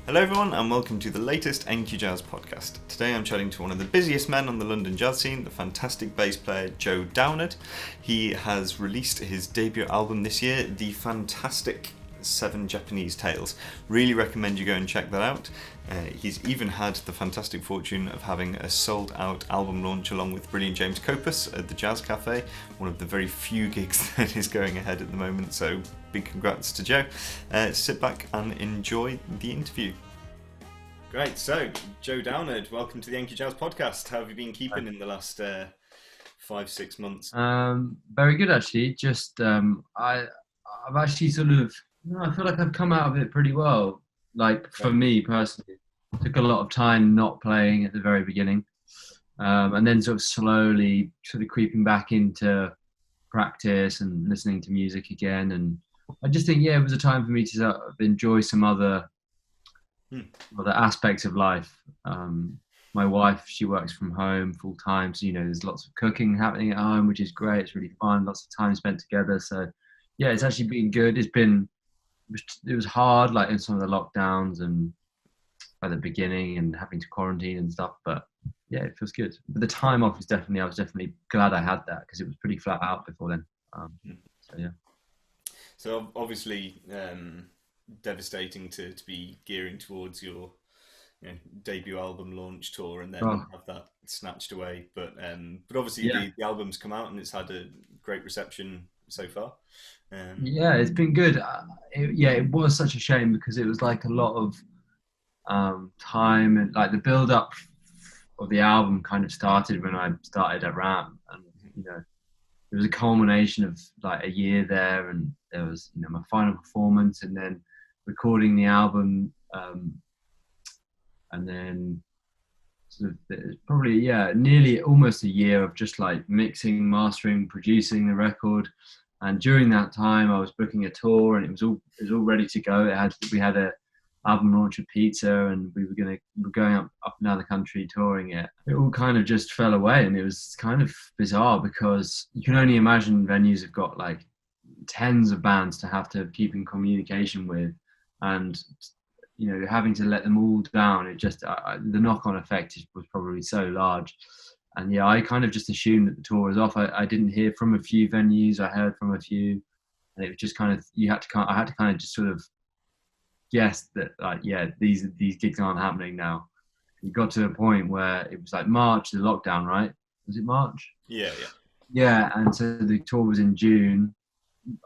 Hello everyone and welcome to the latest NQ Jazz podcast. Today I'm chatting to one of the busiest men on the London jazz scene, the fantastic bass player Joe Downard. He has released his debut album this year, the fantastic Seven Japanese Tales. Really recommend you go and check that out. He's even had the fantastic fortune of having a sold out album launch along with brilliant James Copus at the Jazz Cafe, one of the very few gigs that is going ahead at the moment, so big congrats to Joe. Sit back and enjoy the interview. Great, so Joe Downard, welcome to the NQ Jazz podcast. How have you been keeping in the last 5-6 months? Very good actually. I've actually I feel like I've come out of it pretty well. Like for me personally, it took a lot of time not playing at the very beginning, and then sort of slowly creeping back into practice and listening to music again. And I just think, it was a time for me to sort of enjoy some other aspects of life. My wife, she works from home full time, so there's lots of cooking happening at home, which is great. It's really fun, lots of time spent together. So it's actually been good. It was hard, like in some of the lockdowns and at the beginning and having to quarantine and stuff, but it feels good. But the time off I was definitely glad I had that, because it was pretty flat out before then. So obviously devastating to be gearing towards your debut album launch tour and then have that snatched away. But obviously the album's come out and it's had a great reception so far. It's been good. It was such a shame because it was like a lot of time, and like the build up of the album kind of started when I started at RAM, and it was a culmination of like a year there, and there was my final performance and then recording the album, and then sort of probably nearly almost a year of just like mixing, mastering, producing the record. And during that time I was booking a tour, and it was all ready to go. We had a album launch of Pizza, and we were going up and down the country touring it. It all kind of just fell away, and it was kind of bizarre because you can only imagine venues have got like tens of bands to have to keep in communication with, and having to let them all down. It just the knock-on effect was probably so large. And I kind of just assumed that the tour was off. I didn't hear from a few venues. I heard from a few, and it was just kind of I had to kind of just sort of guess that these gigs aren't happening now. It got to a point where it was like March, the lockdown, right? Was it March? Yeah, and so the tour was in June,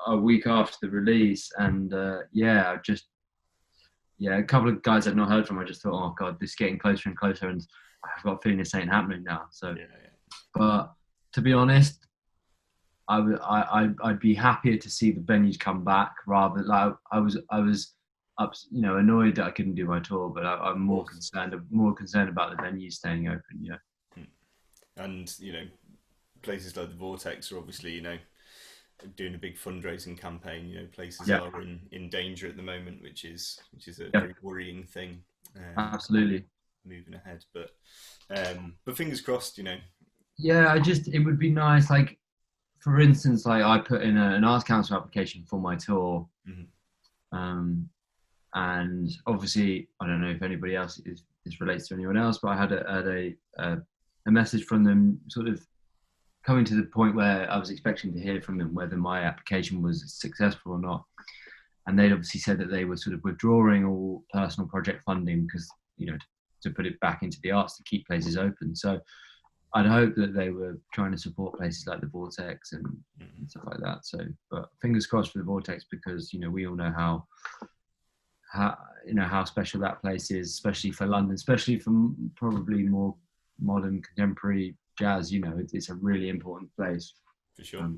a week after the release, and a couple of guys I'd not heard from. I just thought, oh god, this is getting closer and closer, and I've got a feeling this ain't happening now. So, but to be honest, I'd be happier to see the venues come back rather. Like I was annoyed that I couldn't do my tour, but I'm more concerned about the venues staying open. And places like the Vortex are obviously doing a big fundraising campaign. Places are in danger at the moment, which is a very worrying thing. Absolutely. Moving ahead, but fingers crossed. It would be nice, like for instance, like I put in an Arts Council application for my tour, and obviously I don't know if anybody else this relates to anyone else, but I had a message from them sort of coming to the point where I was expecting to hear from them whether my application was successful or not, and they'd obviously said that they were sort of withdrawing all personal project funding because to put it back into the arts to keep places open. So I'd hope that they were trying to support places like the Vortex and stuff like that. So, but fingers crossed for the Vortex, because we all know how special that place is, especially for London, especially for probably more modern contemporary jazz. It's a really important place for sure.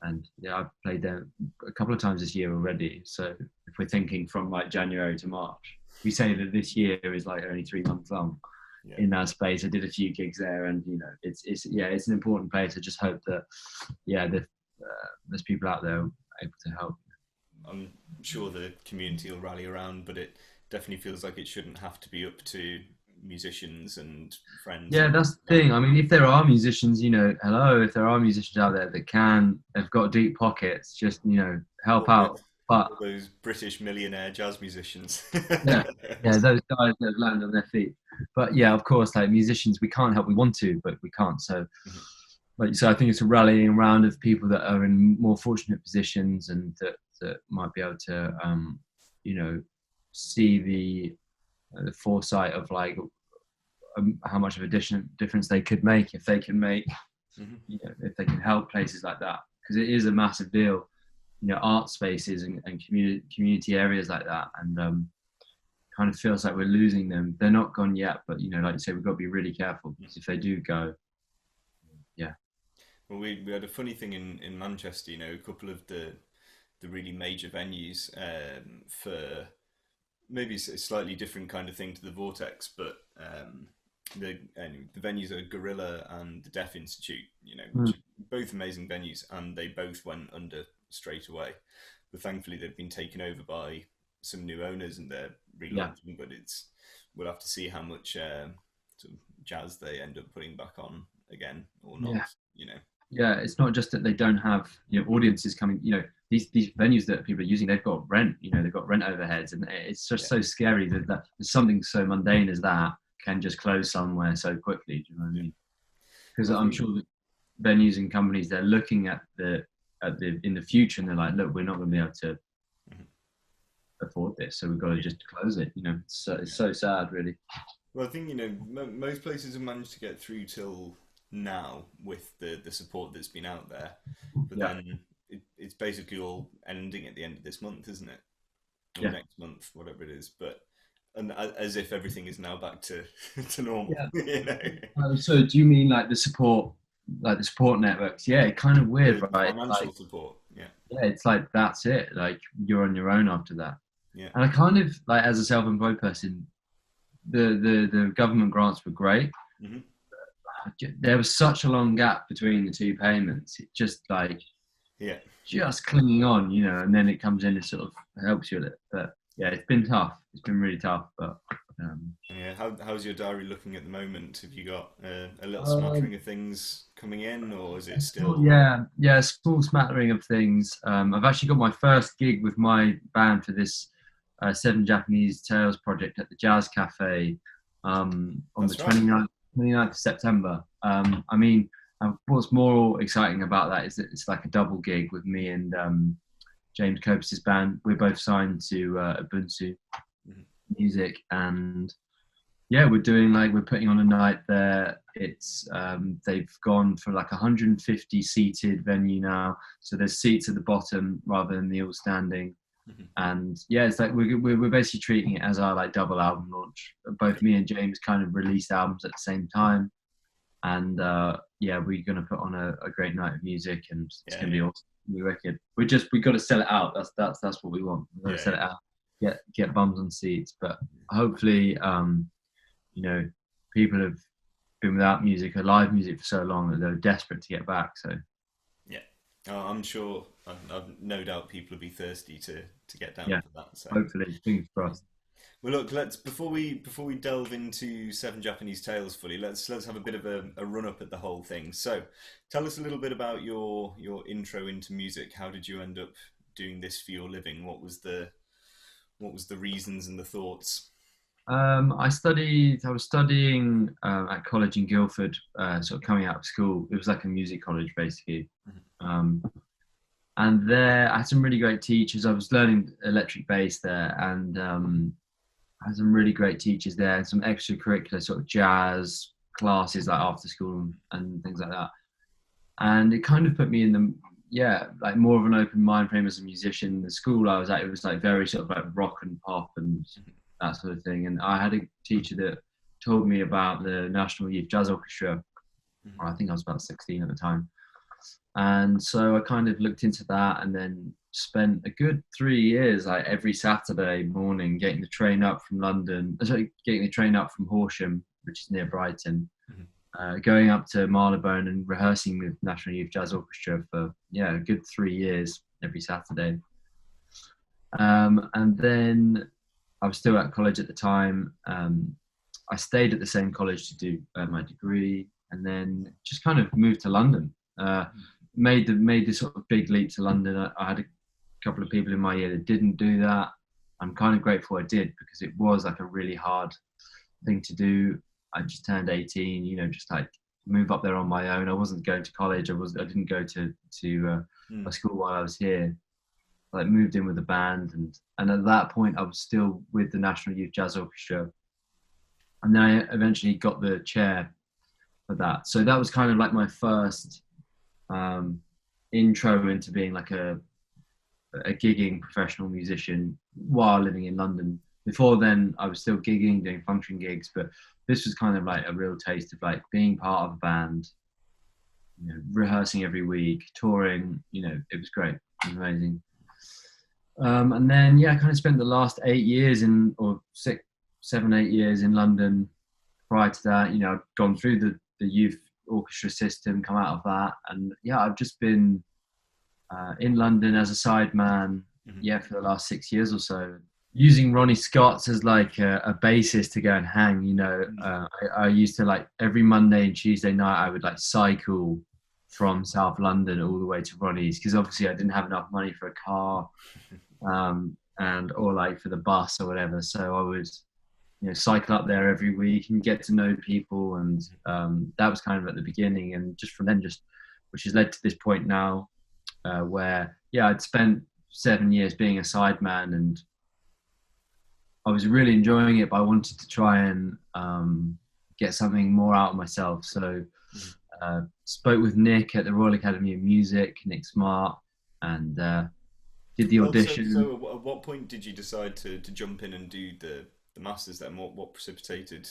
And I've played there a couple of times this year already. So if we're thinking from like January to March, we say that this year is like only 3 months long. In that space, I did a few gigs there, and it's an important place. I just hope that there's people out there able to help. I'm sure the community will rally around, but it definitely feels like it shouldn't have to be up to musicians and friends. Yeah, that's the thing. I mean, if there are musicians, if there are musicians out there that have got deep pockets, just help out But All those British millionaire jazz musicians. yeah, yeah, those guys that have landed on their feet. But yeah, of course, like musicians, we can't help. We want to, but we can't. So, Mhm. like, so I think it's a rallying around of people that are in more fortunate positions and that might be able to, you know, see the foresight of like how much of a difference they could make if they can make, Mhm. you know, if they can help places like that, because it is a massive deal, you know, art spaces and community areas like that, and kind of feels like we're losing them. They're not gone yet, but you know, like you say, we've got to be really careful because if they do go, yeah, Well, we had a funny thing in Manchester. You know, a couple of the really major venues for maybe it's a slightly different kind of thing to the Vortex, but the venues are Gorilla and the Deaf Institute. You know, which mm. are both amazing venues, and they both went under straight away. But thankfully, they've been taken over by some new owners, and they're Yeah, relaunching. But we'll have to see how much sort of jazz they end up putting back on again or yeah. not. You know. Yeah, it's not just that they don't have, you know, audiences coming. You know, these venues that people are using, they've got rent. You know, they've got rent overheads, and it's just Yeah. so scary that something so mundane as that can just close somewhere so quickly. Do you know what I Yeah. mean? Because Well, I I'm think sure that venues and companies, they're looking at the in the future, and they're like, look, we're not going to be able to Mhm. afford this, so we've got to Yeah. just close it. You know, it's Yeah. so sad, really. Well, I think you know most places have managed to get through till now with the support that's been out there, but Yeah, then it's basically all ending at the end of this month, isn't it? Or yeah, next month, whatever it is. But and as if everything is now back to to normal, yeah. you know. So do you mean like the support networks? Yeah, kind of weird, The right? Like, financial support, yeah, yeah, it's like that's it. Like you're on your own after that. yeah, And I kind of like, as a self-employed person, the government grants were great. hmm There was such a long gap between the two payments. It just like yeah. just clinging on, you know, and then it comes in and sort of helps you with it. But yeah, it's been tough. It's been really tough. But Yeah, how's your diary looking at the moment? Have you got a little um, smattering of things coming in, or is it well, still? yeah, a small smattering of things. I've actually got my first gig with my band for this Seven Japanese Tales project at the Jazz Cafe on the That's right. 29th of September. I mean, what's more exciting about that is that it's like a double gig with me and James Copus's band. We're both signed to Ubuntu Mhm. Music, and yeah, we're putting on a night there. It's they've gone for like 150 seated venue now, so there's seats at the bottom rather than the all standing. Mhm. And yeah, it's like we're basically treating it as our like double album launch. Both me and James kind of released albums at the same time, and yeah, we're gonna put on a great night of music, and it's Yeah, gonna be yeah, awesome. We got to sell it out. That's what we want. We got to yeah, sell yeah. it out. Get bums on seats, but hopefully, you know, people have been without music or live music for so long that they're desperate to get back. So Yeah. I'm sure. I've no doubt people will be thirsty to get down yeah, for that. So. hopefully, fingers crossed. Well, look. Let's before we delve into Seven Japanese Tales fully. Let's have a bit of a run up at the whole thing. So, tell us a little bit about your intro into music. How did you end up doing this for your living? What was the reasons and the thoughts? I was studying at college in Guildford, sort of coming out of school. It was like a music college, basically. Mhm. Um, and there, I had some really great teachers. I was learning electric bass there, and I had some really great teachers there, and some extracurricular sort of jazz classes like after school and things like that. And it kind of put me in the yeah, like more of an open mind frame as a musician. The school I was at, it was like very sort of like rock and pop and that sort of thing. And I had a teacher that told me about the National Youth Jazz Orchestra. Mhm. I think I was about 16 at the time. And so I kind of looked into that and then spent a good 3 years, like every Saturday morning, getting the train up from London, getting the train up from Horsham, which is near Brighton, Mhm. going up to Marylebone and rehearsing with National Youth Jazz Orchestra for yeah a good 3 years every Saturday. And then I was still at college at the time. I stayed at the same college to do my degree, and then just kind of moved to London. Made the sort of big leap to London. I had couple of people in my year that didn't do that. I'm kind of grateful I did, because it was like a really hard thing to do. I just turned 18, just like move up there on my own. I wasn't going to college. I didn't go to a school while I was here. Like moved in with a band, and at that point I was still with the National Youth Jazz Orchestra, and then I eventually got the chair for that. So that was kind of like my first intro into being like a gigging professional musician while living in London. Before then, I was still gigging, doing function gigs, but this was kind of like a real taste of like being part of a band, rehearsing every week, touring. It was great. It was amazing. And then, I kind of spent the last 8 years or 7, 8 years in London. Prior to that, I'd gone through the youth orchestra system, come out of that. And I've just been in London as a sideman, for the last 6 years or so. Using Ronnie Scott's as like a basis to go and hang, I used to like every Monday and Tuesday night, I would like cycle from South London all the way to Ronnie's, because obviously I didn't have enough money for a car or like for the bus or whatever. So I would, cycle up there every week and get to know people. And that was kind of at the beginning. And just from then, which has led to this point now where, I'd spent 7 years being a sideman, and I was really enjoying it, but I wanted to try and get something more out of myself. So spoke with Nick at the Royal Academy of Music, Nick Smart, and did the audition. So at what point did you decide to jump in and do the masters then? What precipitated?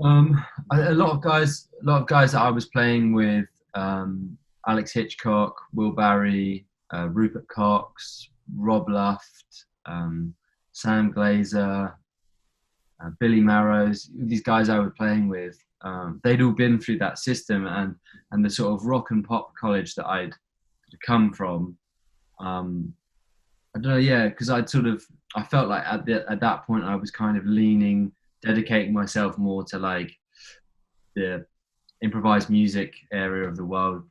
A lot of guys that I was playing with, Alex Hitchcock, Will Barry, Rupert Cox, Rob Luft, Sam Glazer, Billy Marrows, these guys I was playing with, they'd all been through that system, and the sort of rock and pop college that I'd come from. I don't know, because I felt like at that point I was kind of dedicating myself more to like the improvised music area of the world.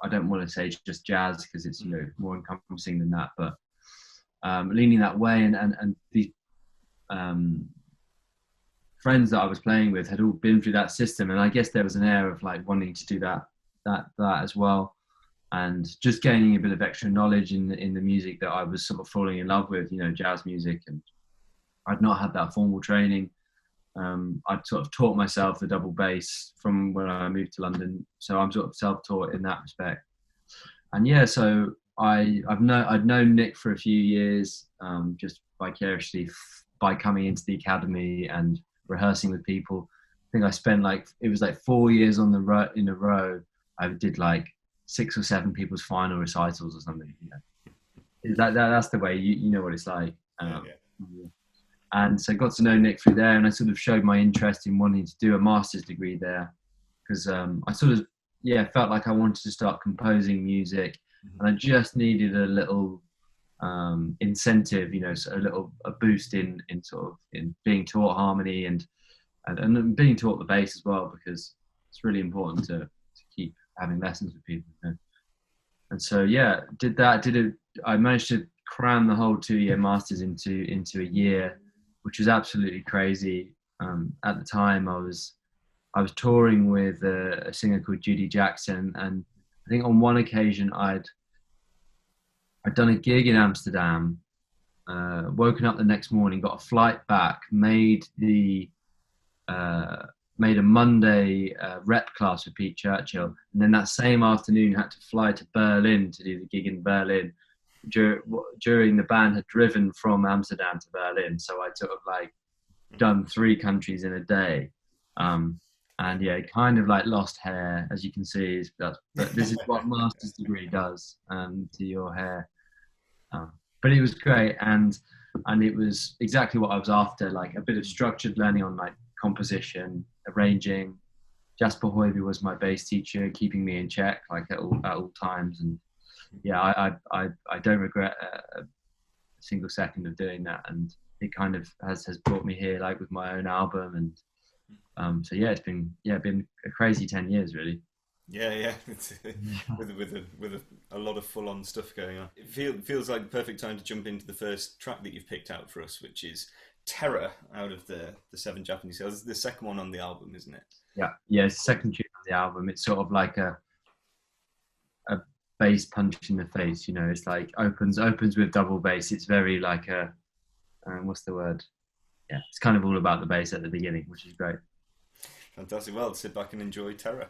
I don't want to say just jazz, because it's more encompassing than that, but leaning that way, and the friends that I was playing with had all been through that system, and I guess there was an air of like wanting to do that as well, and just gaining a bit of extra knowledge in the music that I was sort of falling in love with, jazz music, and I'd not had that formal training. I'd sort of taught myself the double bass from when I moved to London, so I'm sort of self-taught in that respect. And so I'd known Nick for a few years, just vicariously by coming into the academy and rehearsing with people. I think I spent it was 4 years in a row. I did like 6 or 7 people's final recitals or something. That's the way you know what it's like. And so got to know Nick through there, and I sort of showed my interest in wanting to do a master's degree there, because I sort of felt like I wanted to start composing music, and I just needed a little incentive, so a boost in being taught harmony and being taught the bass as well, because it's really important to keep having lessons with people. And so did that. I managed to cram the whole 2-year masters into a year, which was absolutely crazy. At the time, I was touring with a singer called Judy Jackson, and I think on one occasion I'd done a gig in Amsterdam, woken up the next morning, got a flight back, made a Monday rep class with Pete Churchill, and then that same afternoon had to fly to Berlin to do the gig in Berlin. During the band had driven from Amsterdam to Berlin, so I'd sort of done 3 countries in a day, and kind of lost hair, as you can see. But this is what master's degree does to your hair. But it was great, and it was exactly what I was after, a bit of structured learning on composition, arranging. Jasper Hoiby was my bass teacher, keeping me in check at all times, and I don't regret a single second of doing that, and it kind of has brought me here with my own album, and it's been a crazy 10 years really. Yeah. It's, with a lot of full on stuff going on. It feels like the perfect time to jump into the first track that you've picked out for us, which is Terror out of the seven Japanese sales. It's the second one on the album, isn't it? Yeah. It's the second tune on the album. It's sort of like a bass punch in the face. You know, it's like opens with double bass. It's very like a what's the word? Yeah, it's kind of all about the bass at the beginning, which is great. Fantastic. Well, sit back and enjoy Terror.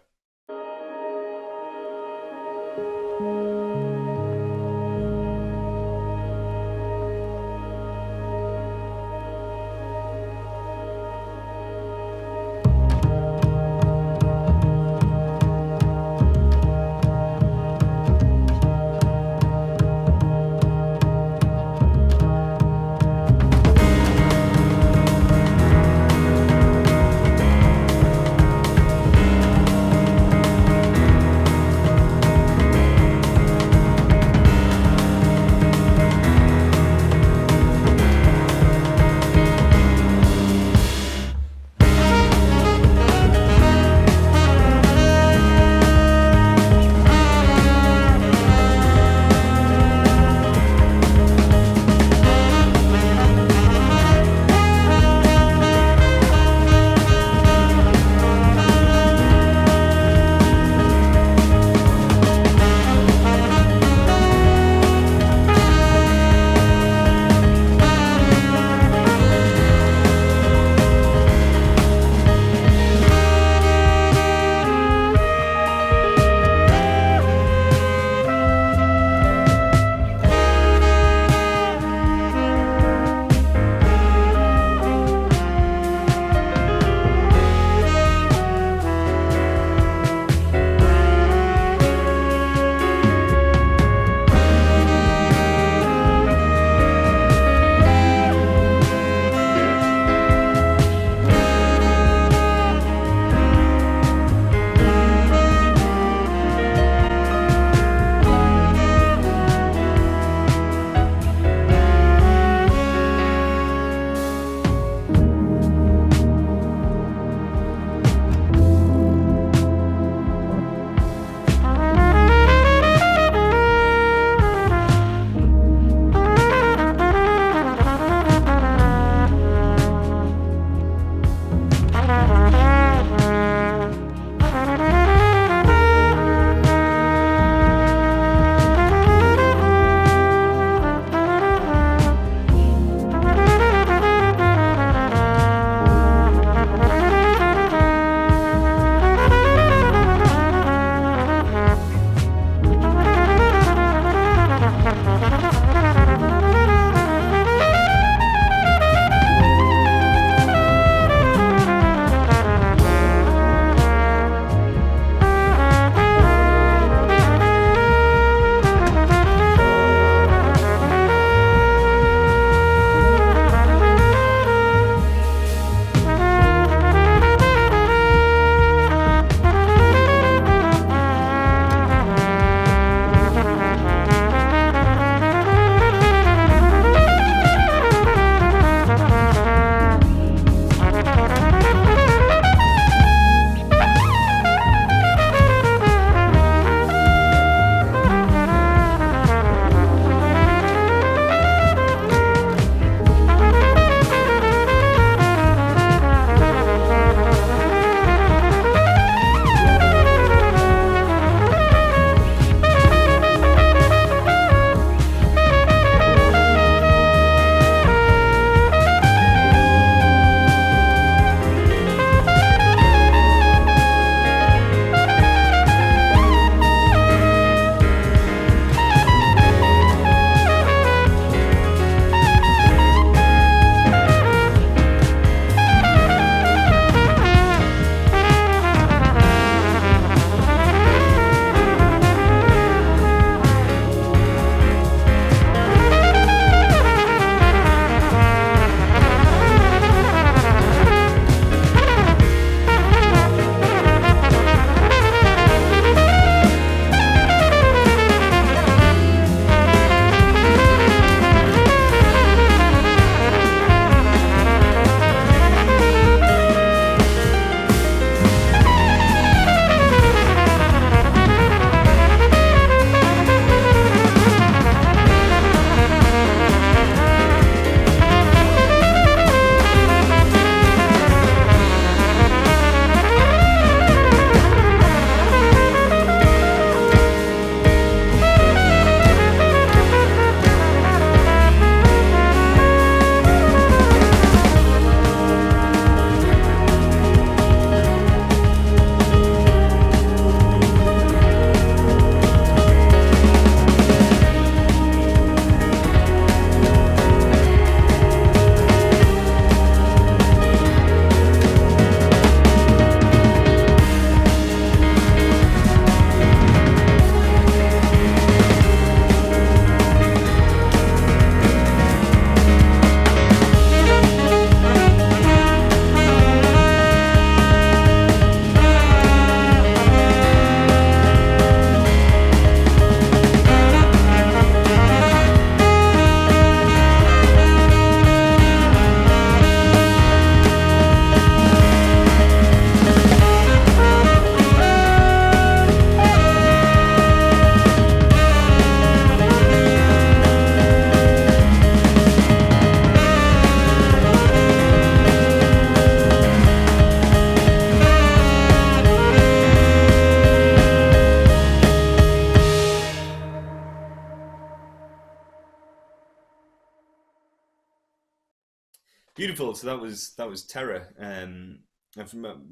beautiful. So that was Terror. And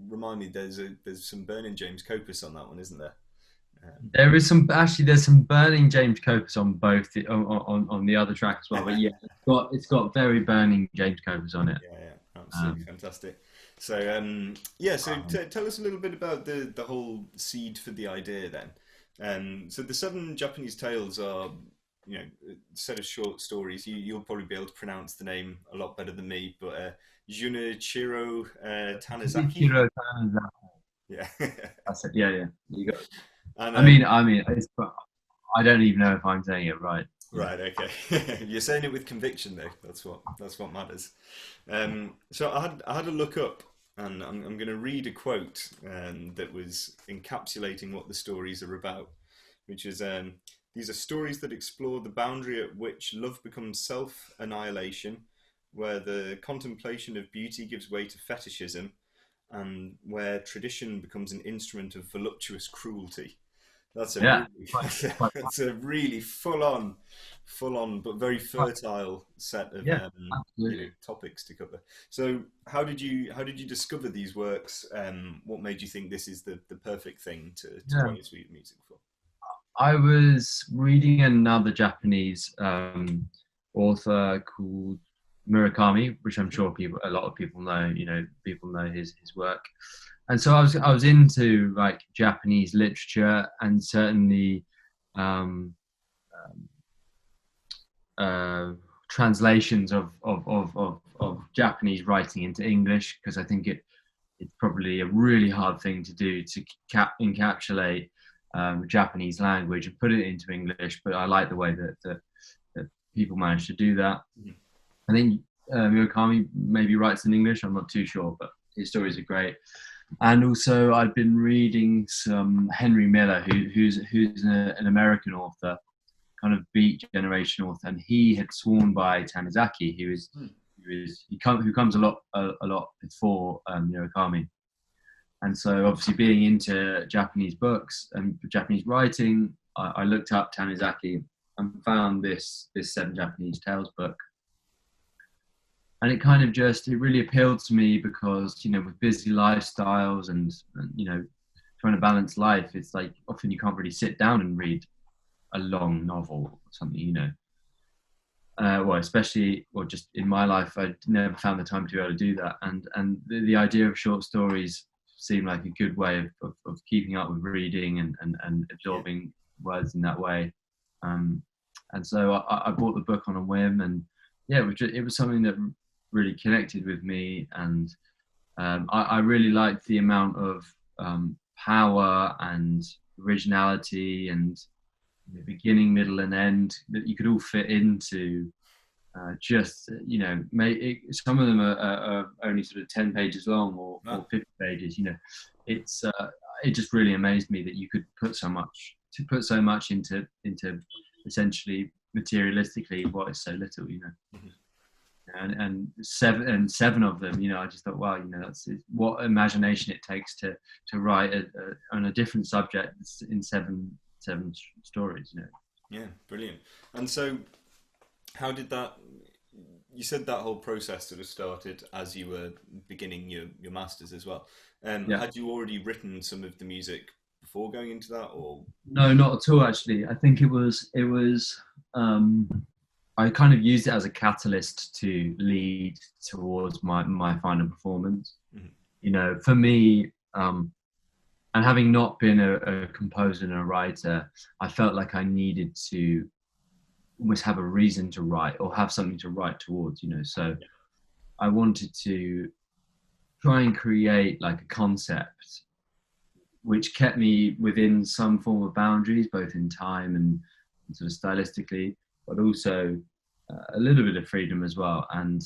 remind me, there's some burning James Copus on that one, isn't there? There's some burning James Copus on both on the other track as well. But yeah, it's got very burning James Copus on it. Yeah, absolutely fantastic. So tell us a little bit about the whole seed for the idea then. So the 7 Japanese tales are, you know, a set of short stories. You'll probably be able to pronounce the name a lot better than me, but Junichiro Tanizaki. Junichiro Tanizaki. Yeah. That's it. Yeah. You got it. And, I mean, I don't even know if I'm saying it right. Right. Okay. You're saying it with conviction, though. That's what matters. So I had a look up, and I'm going to read a quote that was encapsulating what the stories are about, which is these are stories that explore the boundary at which love becomes self-annihilation, where the contemplation of beauty gives way to fetishism, and where tradition becomes an instrument of voluptuous cruelty. That's a really full on, but very fertile set of topics to cover. So, how did you discover these works? What made you think this is the perfect thing to write sweet music for? I was reading another Japanese author called Murakami, which I'm sure a lot of people know. You know, people know his work. And so I was into like Japanese literature, and certainly translations of Japanese writing into English, because I think it's probably a really hard thing to do to encapsulate Japanese language and put it into English. But I like the way that people manage to do that. Mm-hmm. I think Murakami maybe writes in English. I'm not too sure, but his stories are great. And also, I've been reading some Henry Miller, who's an American author, kind of Beat Generation author, and he had sworn by Tanizaki, who comes a lot before Murakami. And so, obviously, being into Japanese books and Japanese writing, I looked up Tanizaki and found this 7 Japanese Tales book. And it kind of it really appealed to me because, you know, with busy lifestyles and, you know, trying to balance life, it's like often you can't really sit down and read a long novel or something, you know. Just in my life, I never found the time to be able to do that. And the idea of short stories seemed like a good way of keeping up with reading and absorbing words in that way. And so I bought the book on a whim, and yeah, it was something that really connected with me, and I really liked the amount of power and originality and the beginning, middle, and end that you could all fit into. You know, some of them are only sort of 10 pages long or 50 pages. You know, it just really amazed me that you could put so much into essentially materialistically what is so little. You know. Mm-hmm. And seven of them, you know, I just thought, wow, you know, that's what imagination it takes to write on a different subject in seven stories, you know. Yeah, brilliant. And so, how did that? You said that whole process sort of started as you were beginning your masters as well. Had you already written some of the music before going into that, or no, not at all. Actually, I think it was. I kind of used it as a catalyst to lead towards my final performance. Mm-hmm. You know, for me, and having not been a composer and a writer, I felt like I needed to almost have a reason to write or have something to write towards, you know. So I wanted to try and create like a concept which kept me within some form of boundaries, both in time and sort of stylistically, but also a little bit of freedom as well. And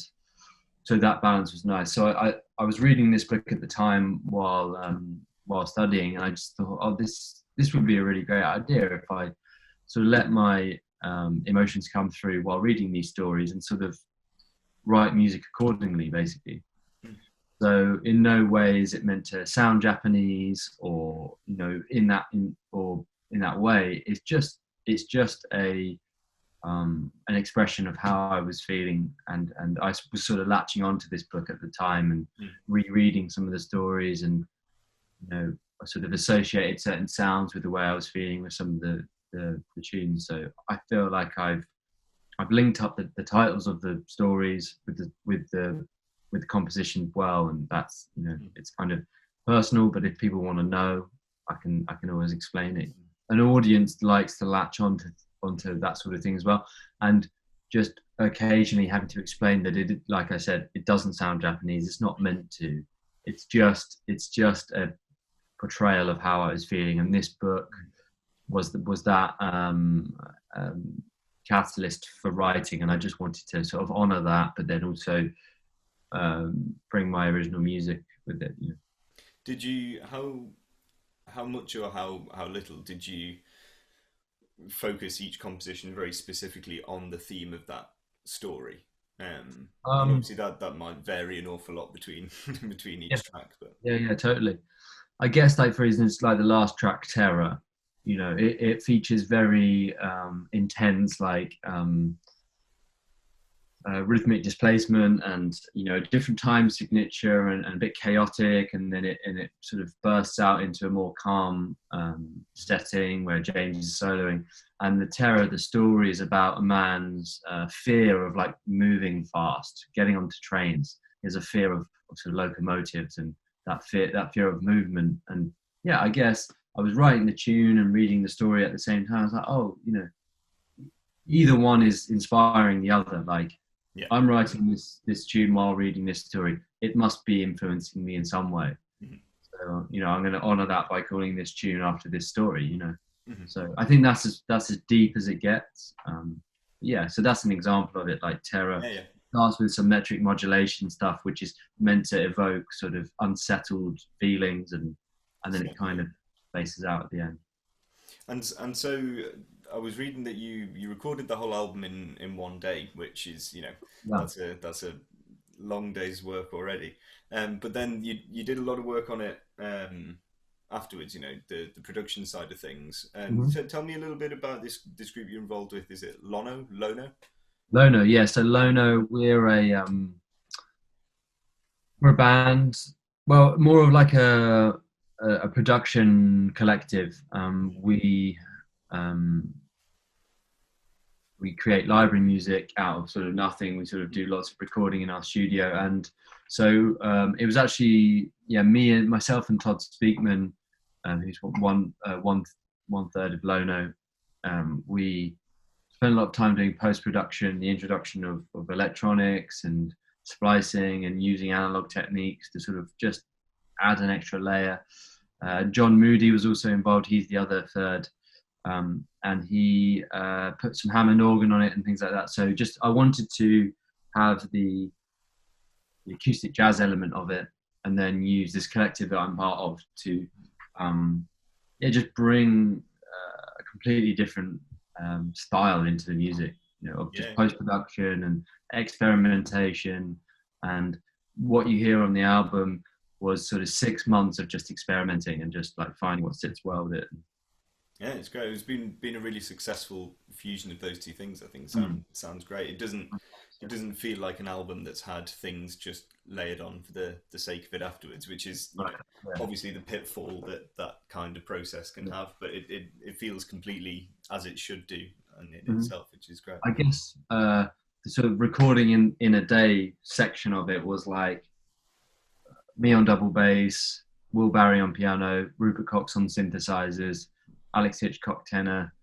so that balance was nice. So I was reading this book at the time while studying, and I just thought, oh, this would be a really great idea if I sort of let my emotions come through while reading these stories and sort of write music accordingly, basically. So in no way is it meant to sound Japanese or, you know, in that way. It's just a an expression of how I was feeling, and I was sort of latching onto this book at the time and rereading some of the stories, and I sort of associated certain sounds with the way I was feeling with some of the tunes. So I feel like I've linked up the titles of the stories with the composition well, and that's it's kind of personal. But if people want to know, I can always explain it. An audience likes to latch onto that sort of thing as well, and just occasionally having to explain that it, like I said, it doesn't sound Japanese. It's not meant to. It's just a portrayal of how I was feeling, and this book was that catalyst for writing, and I just wanted to sort of honor that, but then also bring my original music with it. Did you how much or how little did you focus each composition very specifically on the theme of that story? And obviously that might vary an awful lot between each track, but yeah, totally. I guess, like, for instance, like the last track, Terror, it features very intense, like rhythmic displacement, and different time signature, and a bit chaotic, and then it sort of bursts out into a more calm setting where James is soloing. And the Terror, the story, is about a man's fear of like moving fast, getting onto trains. There's a fear of sort of locomotives, and that fear of movement. And yeah, I guess I was writing the tune and reading the story at the same time. I was like, oh, either one is inspiring the other. Like, yeah. I'm writing this tune while reading this story. It must be influencing me in some way. Mm-hmm. So, I'm going to honor that by calling this tune after this story, Mm-hmm. So I think that's as deep as it gets. Yeah, so that's an example of it, like Terror. Yeah. Starts with some metric modulation stuff, which is meant to evoke sort of unsettled feelings, and then it kind of faces out at the end. And so I was reading that you recorded the whole album in one day, which is that's a long day's work already. But then you did a lot of work on it afterwards. The production side of things. So tell me a little bit about this group you're involved with. Is it Lono? Lono, yeah. So Lono, we're a band. Well, more of like a production collective. We create library music out of sort of nothing. We sort of do lots of recording in our studio, and so it was actually myself and Todd Speakman, who's one third of Lono. We spent a lot of time doing post-production, the introduction of electronics and splicing, and using analog techniques to sort of just add an extra layer. John Moody was also involved. He's the other third, and he put some Hammond organ on it and things like that. So I wanted to have the acoustic jazz element of it, and then use this collective that I'm part of to just bring a completely different style into the music, of just post-production and experimentation. And what you hear on the album was sort of 6 months of just experimenting and just like finding what sits well with it. Yeah, it's great. It's been a really successful fusion of those two things. I think sounds great. It doesn't feel like an album that's had things just layered on for the sake of it afterwards, which is obviously the pitfall that kind of process can have. But it feels completely as it should do in itself, which is great. I guess the sort of recording in a day section of it was like me on double bass, Will Barry on piano, Rupert Cox on synthesizers, Alex Hitchcock tenor,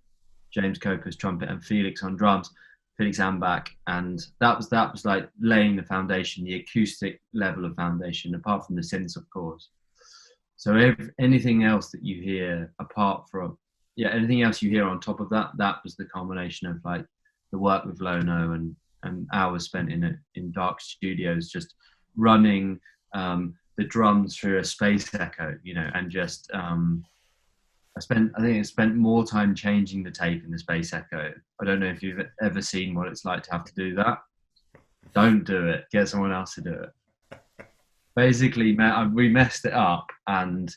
James Copus trumpet, and Felix on drums, Felix Ambach. And that was like laying the foundation, the acoustic level of foundation, apart from the synths, of course. So anything else that you hear apart from, anything else you hear on top of that was the culmination of like the work with Lono and hours spent in dark studios, just running the drums through a space echo, and just I spent more time changing the tape in the space echo. I don't know if you've ever seen what it's like to have to do that. Don't do it. Get someone else to do it. Basically, we messed it up, and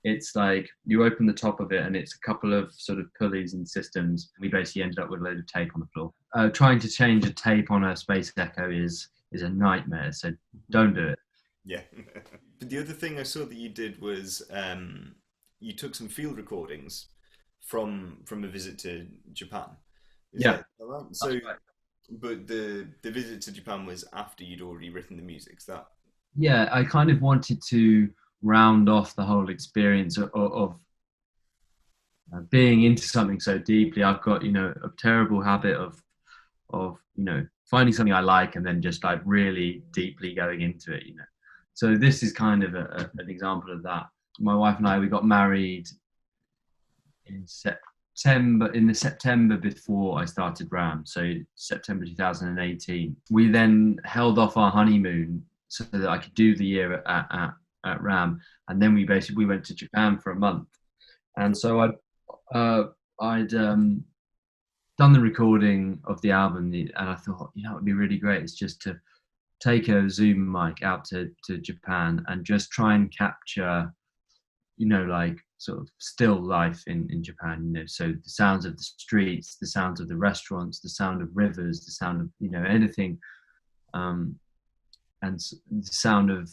it's like you open the top of it and it's a couple of sort of pulleys and systems. We basically ended up with a load of tape on the floor. Trying to change a tape on a Space Echo is a nightmare, so don't do it. Yeah. But the other thing I saw that you did was you took some field recordings from a visit to Japan. Is Yeah. that right? So, right. But the visit to Japan was after you'd already written the music. Is that? Yeah, I kind of wanted to round off the whole experience of being into something so deeply. I've got, a terrible habit of finding something I like and then just like really deeply going into it. So this is kind of an example of that. My wife and I, we got married in the September before I started RAM, so September 2018. We then held off our honeymoon so that I could do the year at RAM, and then we went to Japan for a month. And so I'd done the recording of the album, and I thought, it would be really great. It's just to take a Zoom mic out to Japan and just try and capture, like sort of still life in Japan, so the sounds of the streets, the sounds of the restaurants, the sound of rivers, the sound of, anything. And the sound of,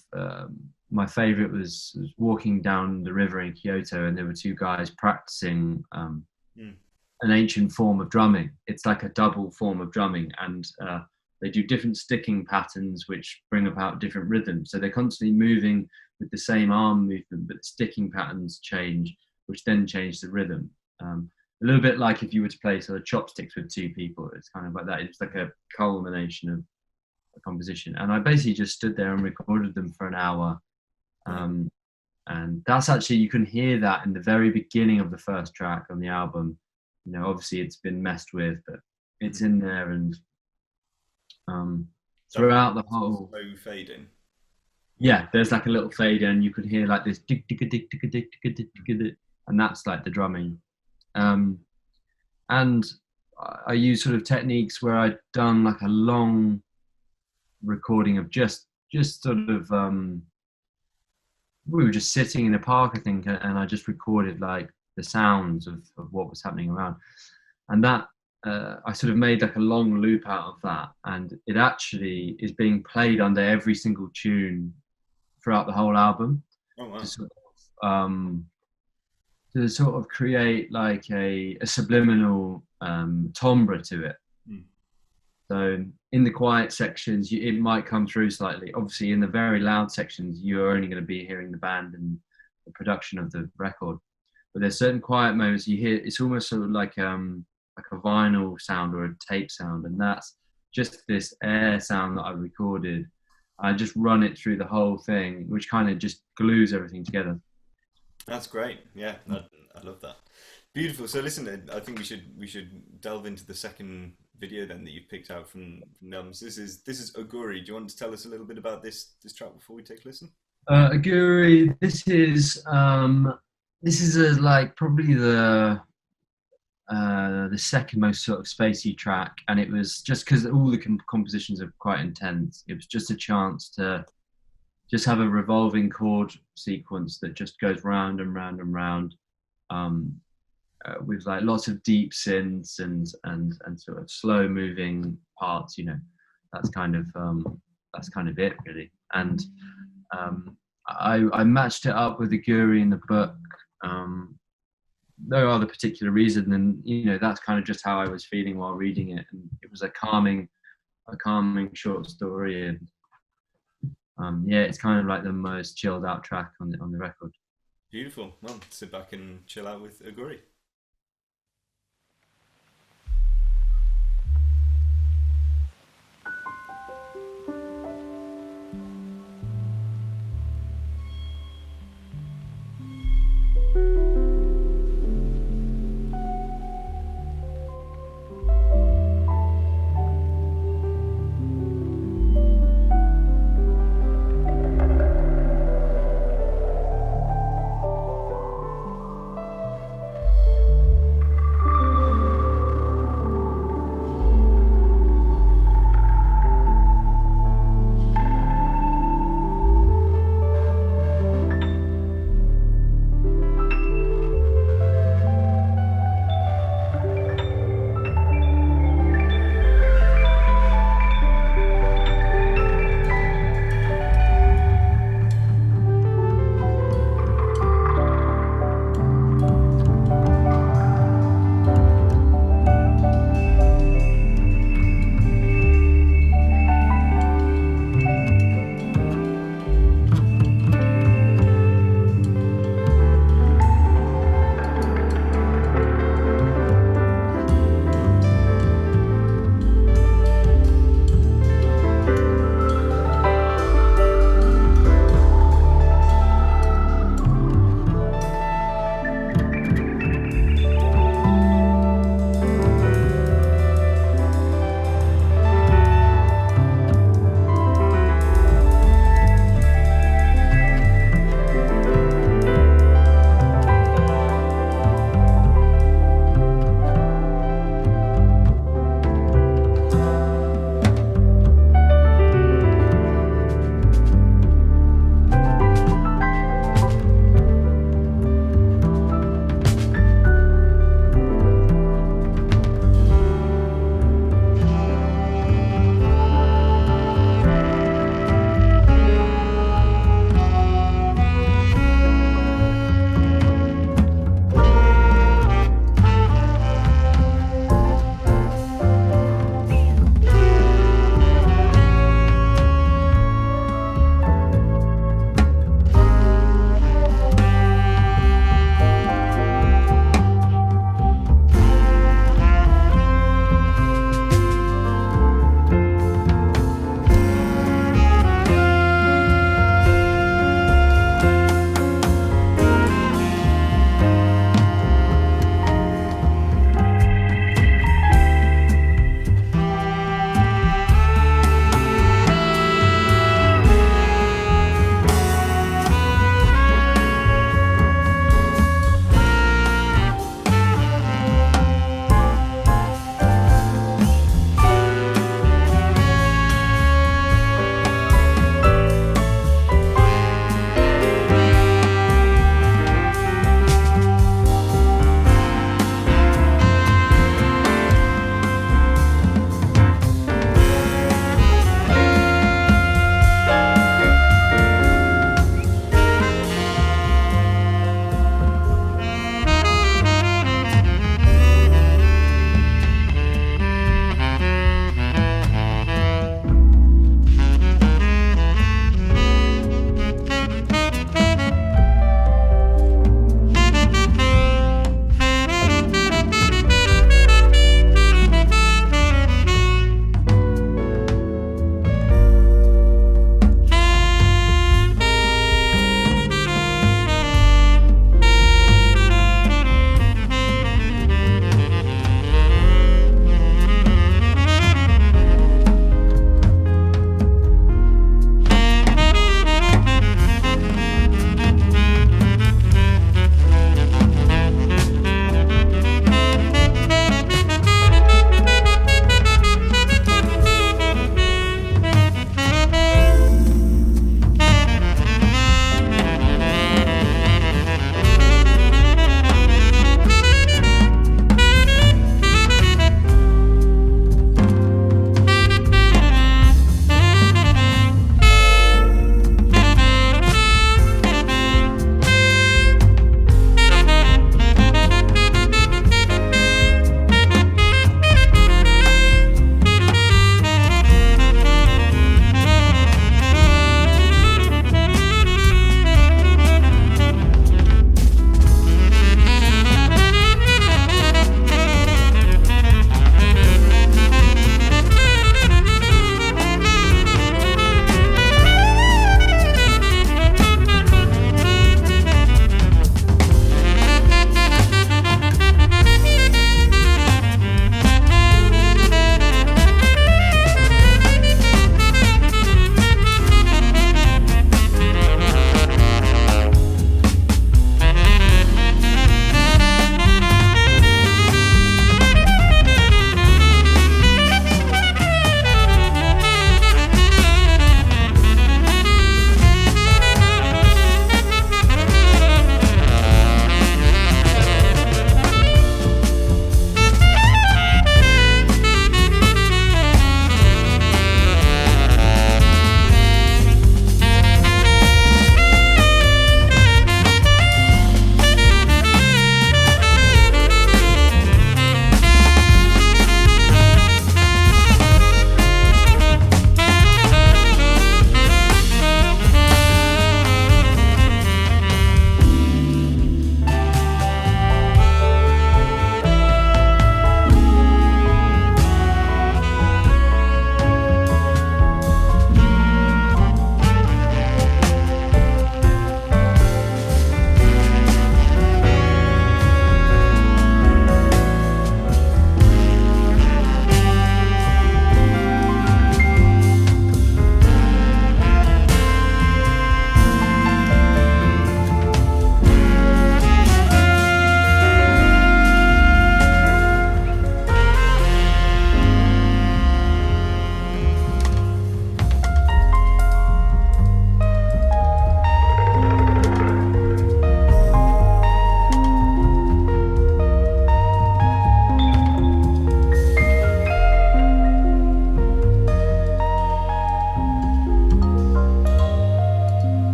my favorite was walking down the river in Kyoto, and there were two guys practicing an ancient form of drumming. It's like a double form of drumming, and they do different sticking patterns which bring about different rhythms. So they're constantly moving with the same arm movement, but the sticking patterns change, which then change the rhythm. A little bit like if you were to play sort of chopsticks with two people. It's kind of like that. It's like a culmination of a composition. And I basically just stood there and recorded them for an hour. And that's actually, you can hear that in the very beginning of the first track on the album. Obviously it's been messed with, but it's in there. And throughout the whole slow fade in. Yeah, there's like a little fade in. You could hear like this dig, dig, dig, dig, dig, dig, dig, dig, and that's like the drumming. And I use sort of techniques where I'd done like a long recording of just sort of we were just sitting in a park, I think, and I just recorded like the sounds of what was happening around, and that I sort of made like a long loop out of that, and it actually is being played under every single tune throughout the whole album. Oh, wow. To sort of create like a subliminal timbre to it. So in the quiet sections, it might come through slightly. Obviously, in the very loud sections, you're only going to be hearing the band and the production of the record. But there's certain quiet moments you hear. It's almost sort of like a vinyl sound or a tape sound, and that's just this air sound that I recorded. I just run it through the whole thing, which kind of just glues everything together. That's great. Yeah, I love that. Beautiful. So listen, I think we should delve into the second video then that you've picked out from Nums. This is Oguri. Do you want to tell us a little bit about this track before we take a listen? Oguri. This is like probably the second most sort of spacey track, and it was just because all the compositions are quite intense. It was just a chance to just have a revolving chord sequence that just goes round and round and round, with like lots of deep synths and sort of slow moving parts. That's kind of it really. And I matched it up with the Oguri in the book. No other particular reason than that's kind of just how I was feeling while reading it, and it was a calming short story, and it's kind of like the most chilled out track on the record. Beautiful. Well, sit back and chill out with Oguri.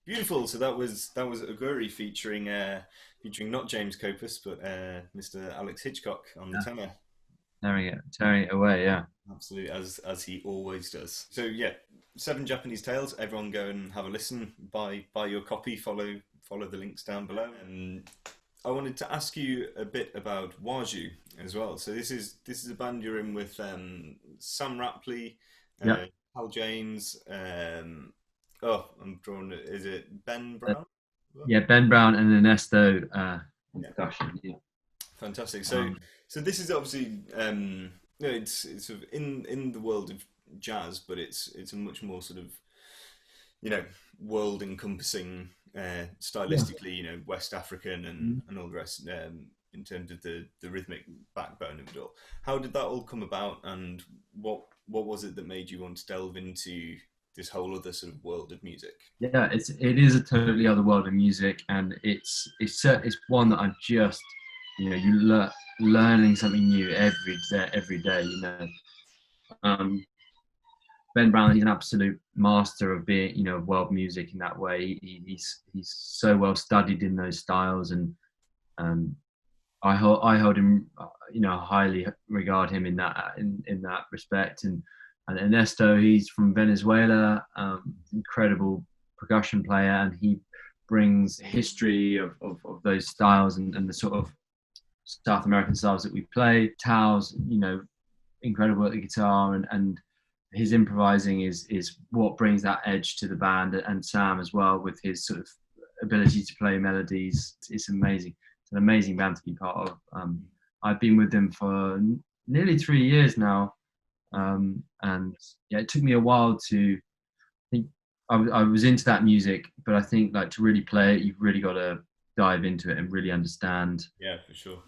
Beautiful. So that was Aguri featuring not James Copus but Mr. Alex Hitchcock on the Yeah. tenor. Tearing it away. Yeah. Absolutely, as he always does. So yeah, Seven Japanese Tales. Everyone go and have a listen. Buy your copy. Follow the links down below. And I wanted to ask you a bit about Waju as well. So this is a band you're in with Sam Rapley, Yeah. Hal James. Oh, I'm drawing. Is it Ben Uh, Brown? yeah. Ben Brown and Ernesto on Yeah, percussion. Yeah. fantastic. So Um, so this is obviously it's sort of in the world of jazz, but it's a much more sort of you know world encompassing yeah. stylistically, West African Mm. and all the rest, in terms of the rhythmic backbone of it all. How did that all come about, and what was it that made you want to delve into this whole other sort of world of music? Yeah. It is a totally other world of music, and it's one that I'm just learning something new every day. Um, Ben Brown, he's an absolute master of being, world music in that way. He's so well studied in those styles, and um, I hold him, highly regard him in that respect. And Ernesto, he's from Venezuela, incredible percussion player, and he brings history of those styles and the sort of South American styles that we play. Tao's, incredible at the guitar, and his improvising is what brings that edge to the band, and Sam as well with his sort of ability to play melodies. It's amazing. It's an amazing band to be part of. I've been with them for nearly 3 years now, and yeah, it took me a while to think. I was into that music, but I think like to really play it, you've really got to dive into it and really understand Yeah, for sure.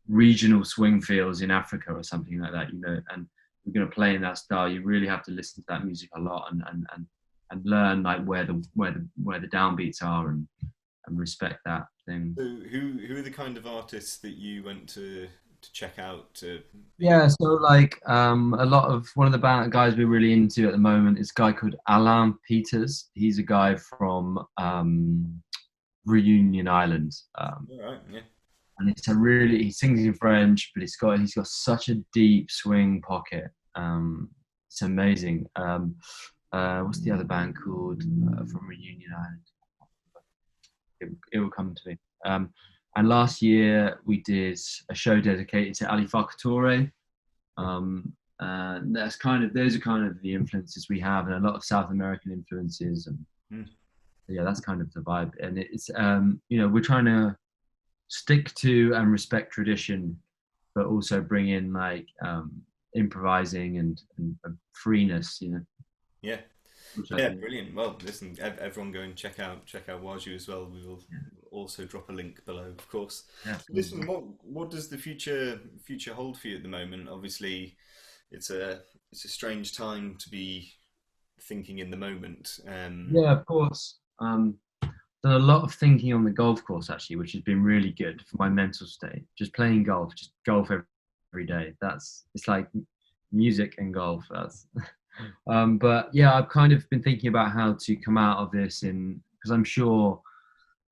regional swing feels in Africa or something like that, and you're going to play in that style, you really have to listen to that music a lot and learn like where the downbeats are and respect that thing. So who are the kind of artists that you went to check out to hear? Yeah, so like a lot of one of the guys we're really into at the moment is a guy called Alain Peters. He's a guy from Reunion Island. All right, yeah. And he sings in French, but he's got such a deep swing pocket. It's amazing. What's the other band called from Reunion Island? It will come to me. And last year we did a show dedicated to Ali Farka Touré. And those are kind of the influences we have, and a lot of South American influences, and Hmm. yeah, that's kind of the vibe. And it's we're trying to stick to and respect tradition, but also bring in like improvising and freeness, Yeah. which I Yeah, think. brilliant. Well, listen, everyone go and check out Waju as well. We will also drop a link below, of course. Yeah, Listen, what does the future hold for you at the moment? Obviously, it's a strange time to be thinking in the moment. yeah, of course. Done a lot of thinking on the golf course actually, which has been really good for my mental state. Just playing golf, just golf every day. It's like music and golf. That's but yeah, I've kind of been thinking about how to come out of this because I'm sure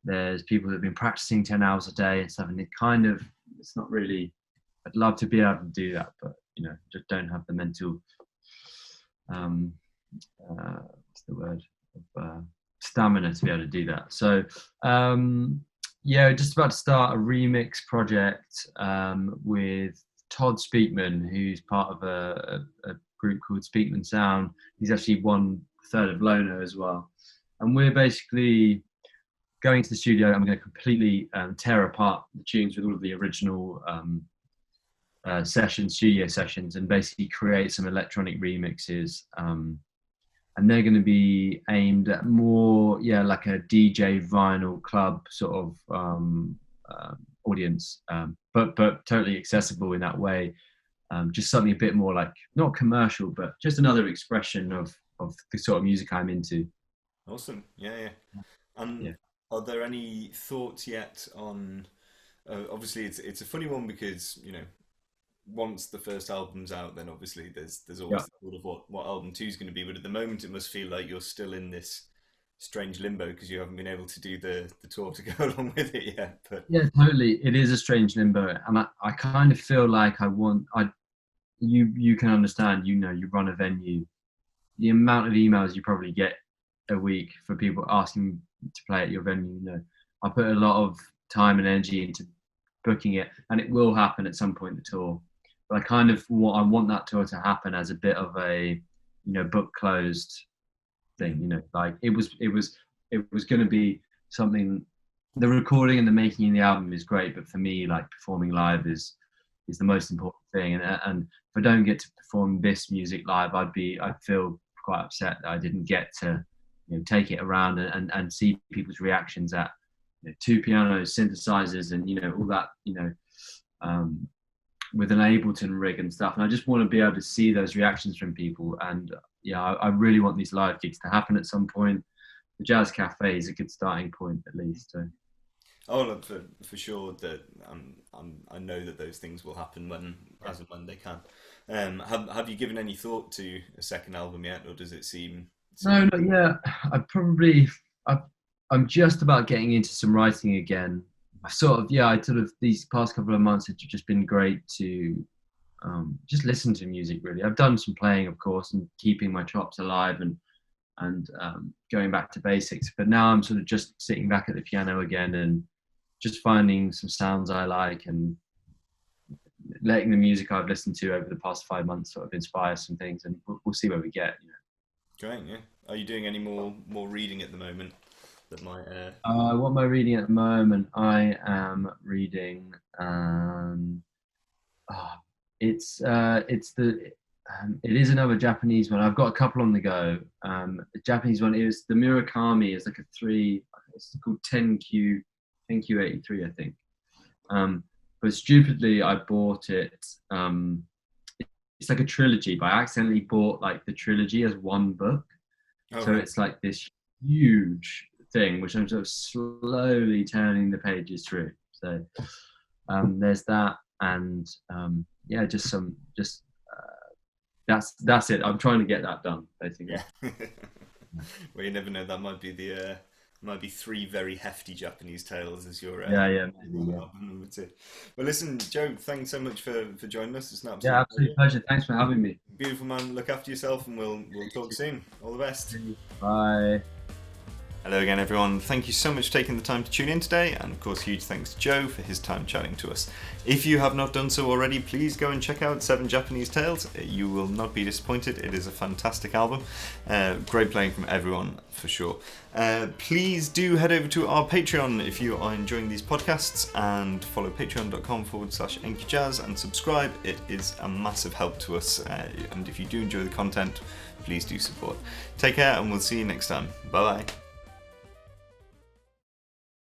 there's people that have been practicing 10 hours a day and stuff, and it's not really. I'd love to be able to do that, but just don't have the mental um what's the word stamina to be able to do that. So yeah, just about to start a remix project with Todd Speakman, who's part of a group called Speakman Sound. He's actually won third of Lono as well, and we're basically going to the studio. I'm going to completely tear apart the tunes with all of the original studio sessions, and basically create some electronic remixes. And they're going to be aimed at more, yeah, like a DJ vinyl club sort of audience, but totally accessible in that way. Just something a bit more like not commercial, but just another expression of the sort of music I'm into. Awesome. Yeah, yeah. And Yeah, are there any thoughts yet on? Obviously, it's a funny one because once the first album's out, then obviously there's yeah, always the thought of what album two is going to be. But at the moment, it must feel like you're still in this strange limbo because you haven't been able to do the tour to go along with it yet. But Yeah, totally. It is a strange limbo, and I kind of feel like you can understand. You run a venue. The amount of emails you probably get a week for people asking to play at your venue. I put a lot of time and energy into booking it, and it will happen at some point in the tour. But I want that tour to happen as a bit of a book closed thing. Like it was going to be something. The recording and the making of the album is great, but for me, like performing live is the most important thing. And if I don't get to perform this music live, I'd feel quite upset that I didn't get to take it around and see people's reactions at two pianos, synthesizers, and all that with an Ableton rig and stuff. And I just want to be able to see those reactions from people. And I really want these live gigs to happen at some point. The Jazz Cafe is a good starting point, at least. So. Oh, look, for sure that I know that those things will happen as and when they can. Have you given any thought to a second album yet, or does it seem? No, not yet. I'm just about getting into some writing again. These past couple of months have just been great to just listen to music. Really, I've done some playing, of course, and keeping my chops alive and going back to basics. But now I'm sort of just sitting back at the piano again and just finding some sounds I like and letting the music I've listened to over the past 5 months sort of inspire some things, and we'll see where we get. Great, yeah. Are you doing any more reading at the moment that might? What am I reading at the moment? I am reading. It is another Japanese one. I've got a couple on the go. The Japanese one is the Murakami. It's like it's called 10Q83, I think. But stupidly, I bought it. It's like a trilogy, but I accidentally bought like the trilogy as one book. Okay. So it's like this huge thing, which I'm sort of slowly turning the pages through. So there's that, and that's it. I'm trying to get that done, basically. Yeah. Well, you never know. That might be 3 very hefty Japanese tales as your album number 2. Well, listen, Joe, thanks so much for joining us. It's an absolute pleasure. Thanks for having me. Beautiful man. Look after yourself, and we'll talk soon. All the best. Bye. Hello again, everyone. Thank you so much for taking the time to tune in today, and of course huge thanks to Joe for his time chatting to us. If you have not done so already, please go and check out 7 Japanese Tales. You will not be disappointed. It is a fantastic album. Great playing from everyone, for sure. Please do head over to our Patreon if you are enjoying these podcasts, and follow patreon.com/enkyjazz and subscribe. It is a massive help to us, and if you do enjoy the content, please do support. Take care, and we'll see you next time. Bye bye.